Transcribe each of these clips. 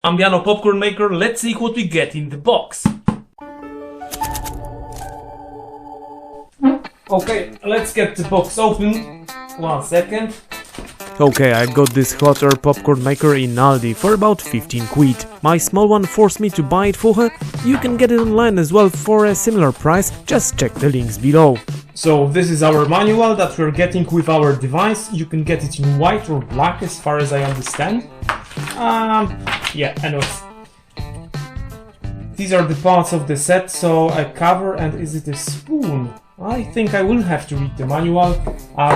Ambiano popcorn maker, let's see what we get in the box. Okay, let's get the box open. 1 second. Okay, I got this hot air popcorn maker in Aldi for about 15 quid. My small one forced me to buy it for her. You can get it online as well for a similar price, just check the links below. So this is our manual that we're getting with our device. You can get it in white or black as far as I understand. Yeah, anyways. These are the parts of the set, so a cover, and is it a spoon? I think I will have to read the manual.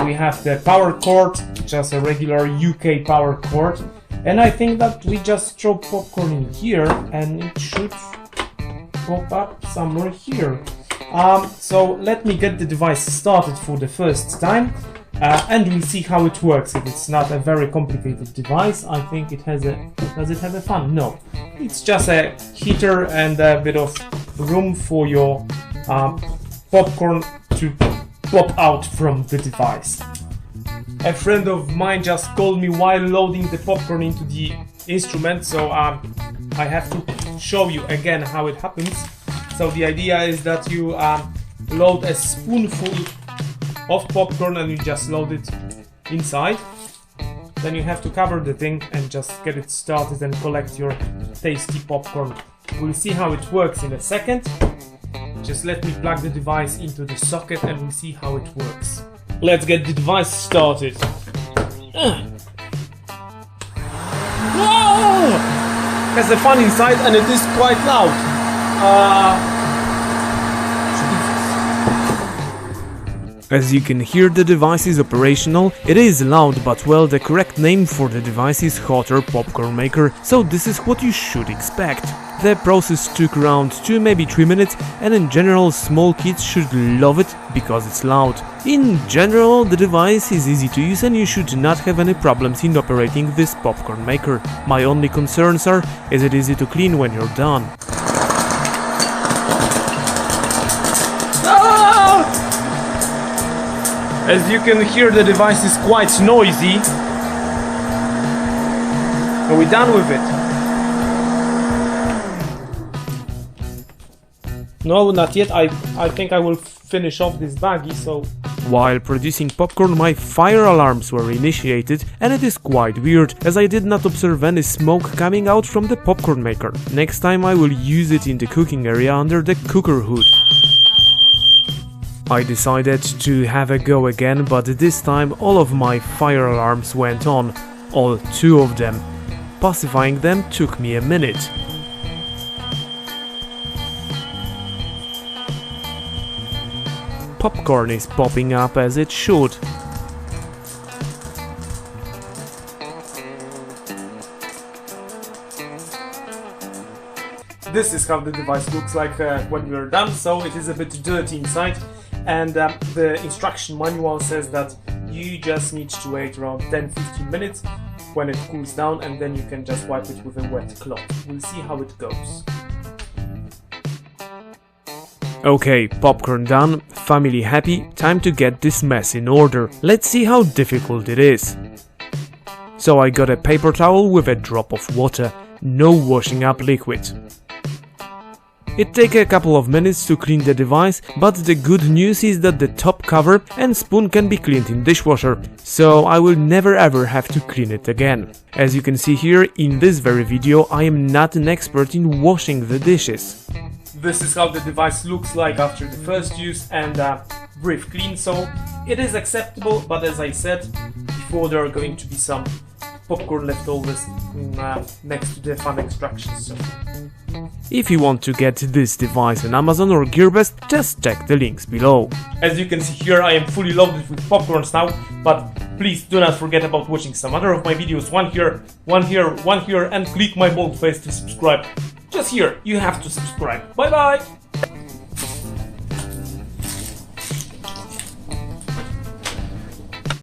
We have the power cord, just a regular UK power cord. And I think that we just throw popcorn in here and it should pop up somewhere here. So let me get the device started for the first time. And we'll see how it works. If it's not a very complicated device, I think it has a... Does it have a fan? No. It's just a heater and a bit of room for your popcorn to pop out from the device. A friend of mine just called me while loading the popcorn into the instrument, so I have to show you again how it happens. So the idea is that you load a spoonful of popcorn and you just load it inside. Then you have to cover the thing and just get it started and collect your tasty popcorn. We'll see how it works in a second. Just let me plug the device into the socket and we'll see how it works. Let's get the device started. Whoa! Has a fan inside and it is quite loud. As you can hear, the device is operational. It is loud, but well, the correct name for the device is hot air popcorn maker, so this is what you should expect. The process took around 2 maybe 3 minutes, and in general small kids should love it because it's loud. In general, the device is easy to use and you should not have any problems in operating this popcorn maker. My only concerns are, is it easy to clean when you're done? As you can hear, the device is quite noisy. Are we done with it? No, not yet. I think I will finish off this baggie, so... While producing popcorn, my fire alarms were initiated, and it is quite weird, as I did not observe any smoke coming out from the popcorn maker. Next time I will use it in the cooking area under the cooker hood. I decided to have a go again, but this time all of my fire alarms went on, all 2 of them. Pacifying them took me a minute. Popcorn is popping up as it should. This is how the device looks like when we're done, so it is a bit dirty inside. And the instruction manual says that you just need to wait around 10-15 minutes when it cools down, and then you can just wipe it with a wet cloth. We'll see how it goes. Okay, popcorn done, family happy, time to get this mess in order. Let's see how difficult it is. So I got a paper towel with a drop of water, no washing up liquid. It takes a couple of minutes to clean the device, but the good news is that the top cover and spoon can be cleaned in dishwasher, so I will never ever have to clean it again. As you can see here, in this very video I am not an expert in washing the dishes. This is how the device looks like after the first use and brief clean, so it is acceptable, but as I said before, there are going to be some popcorn leftovers next to the fan extractions. So. If you want to get this device on Amazon or Gearbest, just check the links below. As you can see here, I am fully loaded with popcorns now, but please do not forget about watching some other of my videos, one here, one here, one here, and click my bold face to subscribe. Just here, you have to subscribe. Bye bye!